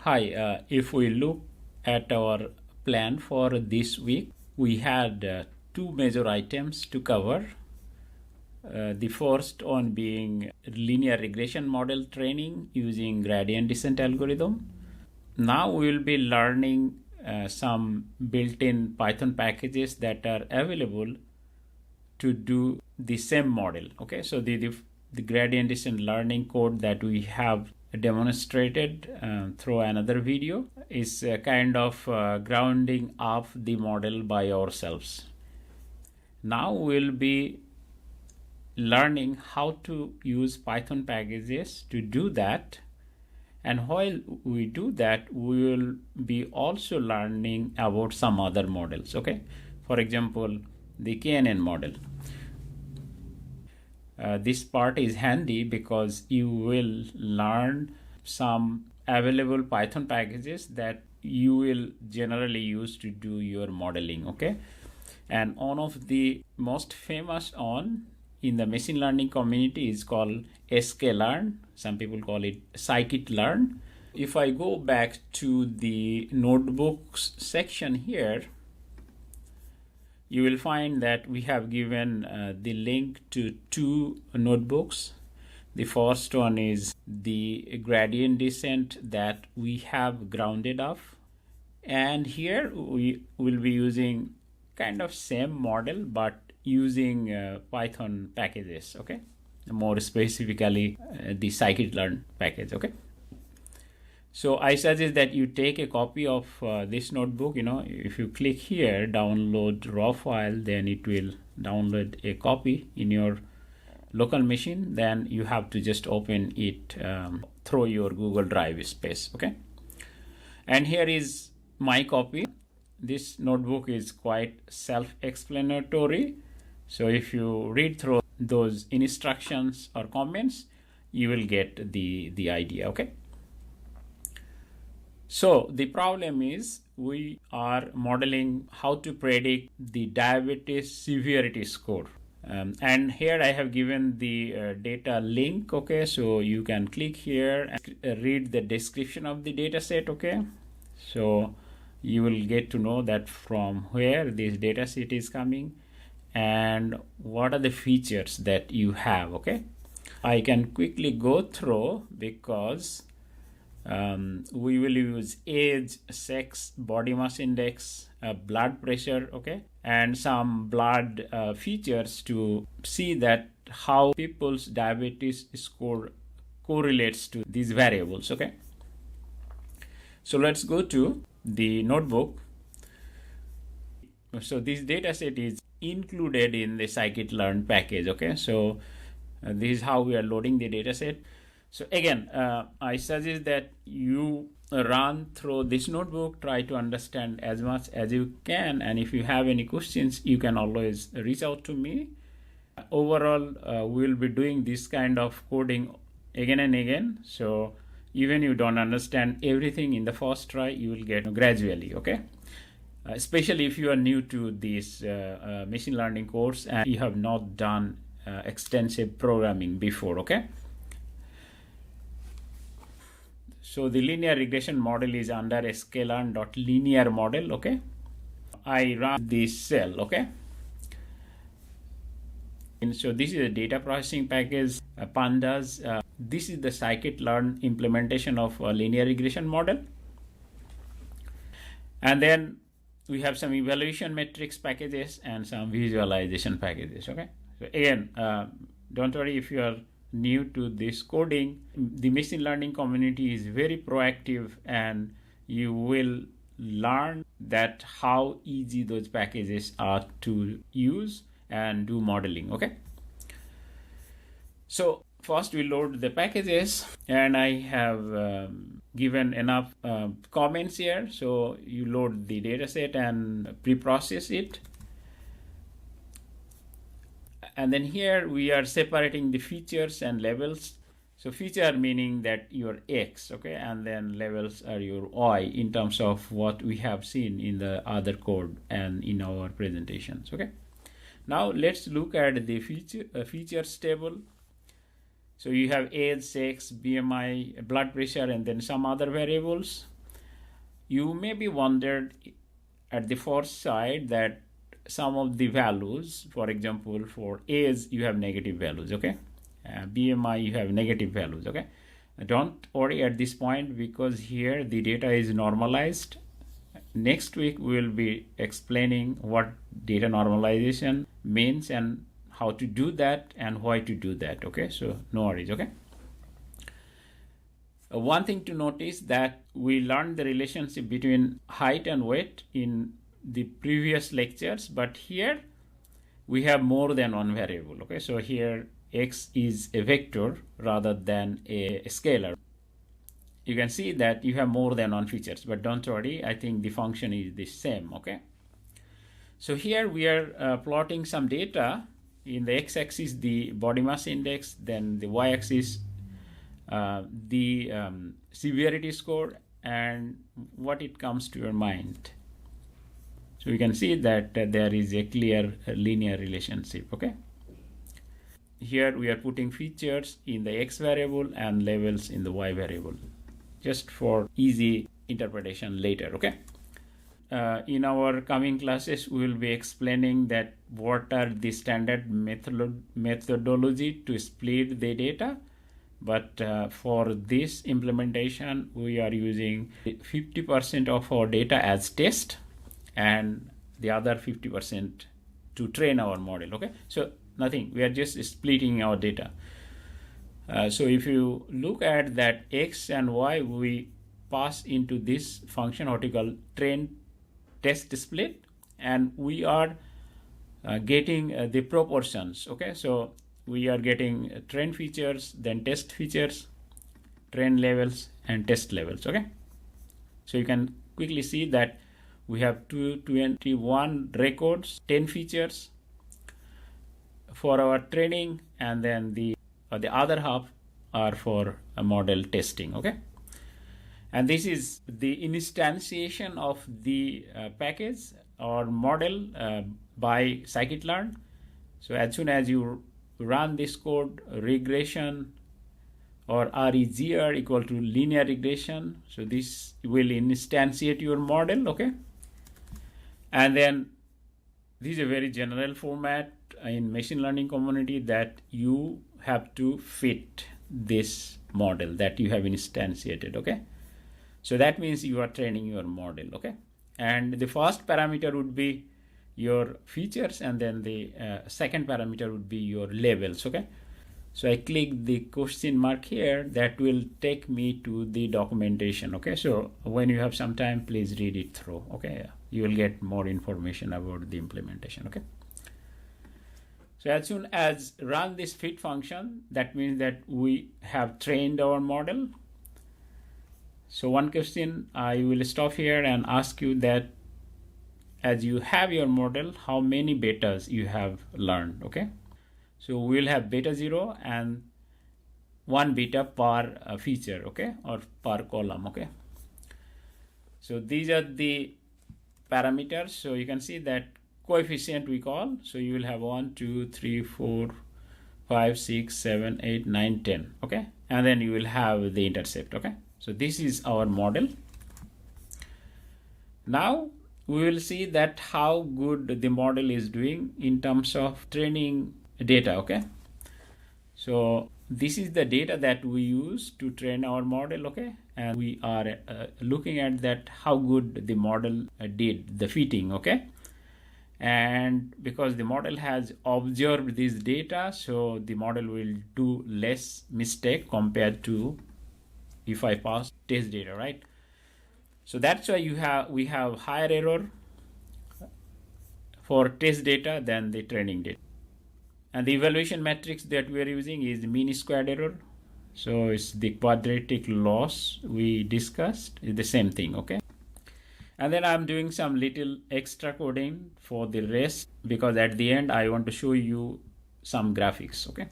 Hi, if we look at our plan for this week, we had two major items to cover. The first one being linear regression model training using gradient descent algorithm. Now we will be learning some built-in Python packages that are available to do the same model. Okay, so the gradient descent learning code that we have demonstrated through another video is kind of grounding up the model by ourselves. Now we'll be learning how to use Python packages to do that, and while we do that we will be also learning about some other models. Okay, for example, the kNN model. This part is handy because you will learn some available Python packages that you will generally use to do your modeling. Okay, and one of the most famous on in the machine learning community is called sklearn. Some people call it scikit-learn. If I go back to the notebooks section here, you will find that we have given the link to two notebooks. The first one is the gradient descent that we have grounded up, and here we will be using kind of same model but using Python packages. Okay, more specifically the scikit-learn package. Okay, so I suggest that you take a copy of this notebook. If you click here, download raw file, then it will download a copy in your local machine. Then you have to just open it through your Google Drive space. Okay, and here is my copy. This notebook is quite self-explanatory. So if you read through those instructions or comments, you will get the idea. Okay. So the problem is we are modeling how to predict the diabetes severity score. And here I have given the data link. Okay, so you can click here and read the description of the data set. Okay, so you will get to know that from where this data set is coming and what are the features that you have. Okay, I can quickly go through because we will use age, sex, body mass index, blood pressure, okay, and some blood features to see that how people's diabetes score correlates to these variables. Okay, so let's go to the notebook. So this data set is included in the scikit-learn package. Okay, so this is how we are loading the data set. So again, I suggest that you run through this notebook, try to understand as much as you can, and if you have any questions, you can always reach out to me. Overall, we'll be doing this kind of coding again and again. So even you don't understand everything in the first try, you will get gradually. Okay, especially if you are new to this machine learning course and you have not done extensive programming before. Okay, so the linear regression model is under sklearn.linear model. Okay, I run this cell. Okay, and so this is a data processing package, pandas. This is the scikit-learn implementation of a linear regression model, and then we have some evaluation metrics packages and some visualization packages. Okay, so again, don't worry if you are new to this coding. The machine learning community is very proactive and you will learn that how easy those packages are to use and do modeling. Okay, so first we load the packages, and I have given enough comments here. So you load the dataset and pre-process it. And then here we are separating the features and labels. So feature meaning that your X, okay, and then labels are your Y in terms of what we have seen in the other code and in our presentations. Okay, now let's look at the features table. So you have age, sex, BMI, blood pressure, and then some other variables. You may be wondered at the first sight that some of the values, for example, for age, you have negative values, okay? BMI, you have negative values, okay? Don't worry at this point because here the data is normalized. Next week, we will be explaining what data normalization means and how to do that and why to do that, okay? So no worries, okay? One thing to notice that we learned the relationship between height and weight in the previous lectures, but here we have more than one variable, okay? So here x is a vector rather than a scalar. You can see that you have more than one features, but don't worry, I think the function is the same, okay? So here we are plotting some data. In the x-axis, the body mass index, then the y-axis, the severity score, and what it comes to your mind. So you can see that there is a clear linear relationship, okay? Here we are putting features in the x variable and levels in the y variable, just for easy interpretation later, okay? In our coming classes, we will be explaining that what are the standard methodology to split the data. But for this implementation, we are using 50% of our data as test and the other 50% to train our model, okay? So nothing, we are just splitting our data. So if you look at that x and y, we pass into this function what we call train test split, and we are getting the proportions, okay? So we are getting train features, then test features, train levels, and test levels, okay? So you can quickly see that we have 221 records, 10 features for our training, and then the other half are for a model testing, okay? And this is the instantiation of the package or model by scikit-learn. So as soon as you run this code, regression or REGR equal to linear regression, so this will instantiate your model, okay? And then this is a very general format in machine learning community that you have to fit this model that you have instantiated, okay? So that means you are training your model, okay? And the first parameter would be your features, and then the second parameter would be your labels, okay? So I click the question mark here, that will take me to the documentation, okay? So when you have some time, please read it through, okay? You will get more information about the implementation, okay? So as soon as run this fit function, that means that we have trained our model. So one question, I will stop here and ask you that as you have your model, how many betas you have learned, okay? So we'll have beta 0 and 1 beta per feature, okay? Or per column, okay? So these are the parameters. So you can see that coefficient we call. So you will have 1, 2, 3, 4, 5, 6, 7, 8, 9, 10, okay? And then you will have the intercept, okay? So this is our model. Now we will see that how good the model is doing in terms of training data, okay? So this is the data that we use to train our model, okay? And we are looking at that how good the model did the fitting, okay? And because the model has observed this data, so the model will do less mistake compared to if I pass test data, right? So that's why we have higher error for test data than the training data. And the evaluation matrix that we are using is mean squared error. So it's the quadratic loss we discussed, is the same thing, okay? And then I'm doing some little extra coding for the rest because at the end I want to show you some graphics, okay?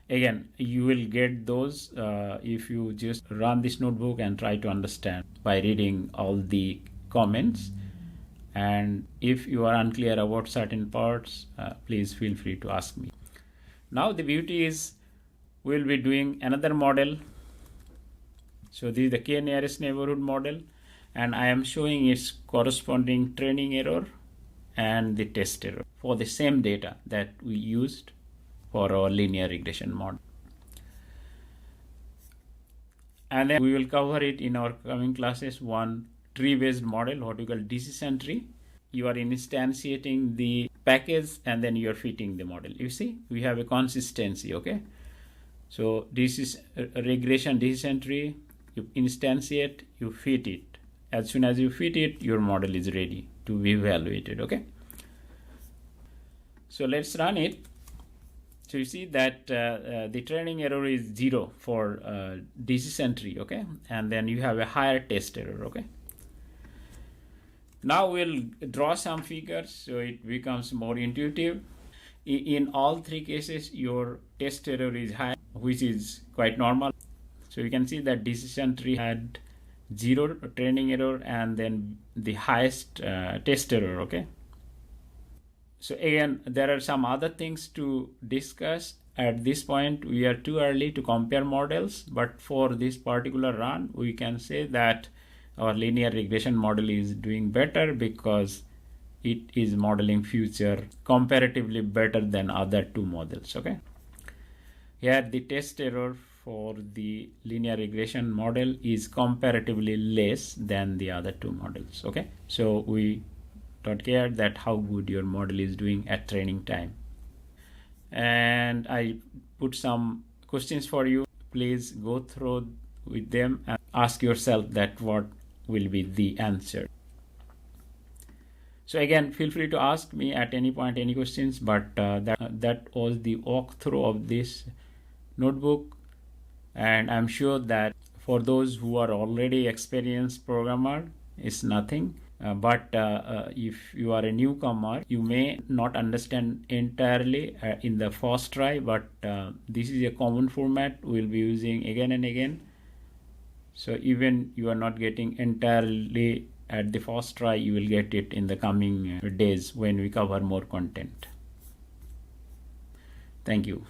Again, you will get those if you just run this notebook and try to understand by reading all the comments. And if you are unclear about certain parts, please feel free to ask me. Now the beauty is we'll be doing another model. So this is the k nearest neighborhood model. and I am showing its corresponding training error and the test error for the same data that we used for our linear regression model. And then we will cover it in our coming classes. One tree-based model, what we call decision tree. You are instantiating the package and then you are fitting the model. You see, we have a consistency, okay? So this is a regression decision tree. You instantiate, you fit it. As soon as you fit it, your model is ready to be evaluated, okay? So let's run it. So you see that the training error is 0 for decision tree, okay? And then you have a higher test error, okay? Now we'll draw some figures so it becomes more intuitive. In all three cases, your test error is high, which is quite normal. So you can see that decision tree had 0 training error and then the highest test error, okay? So again, there are some other things to discuss. At this point, we are too early to compare models, but for this particular run, we can say that our linear regression model is doing better because it is modeling future comparatively better than other two models, okay? Here, the test error for the linear regression model is comparatively less than the other two models, okay? So we don't care that how good your model is doing at training time. And I put some questions for you. Please go through with them and ask yourself that what will be the answer. So again, feel free to ask me at any point any questions, but that was the walkthrough of this notebook. And I'm sure that for those who are already experienced programmer, it's nothing. But if you are a newcomer, you may not understand entirely in the first try, but this is a common format we'll be using again and again. So even you are not getting entirely at the first try, you will get it in the coming days when we cover more content. Thank you.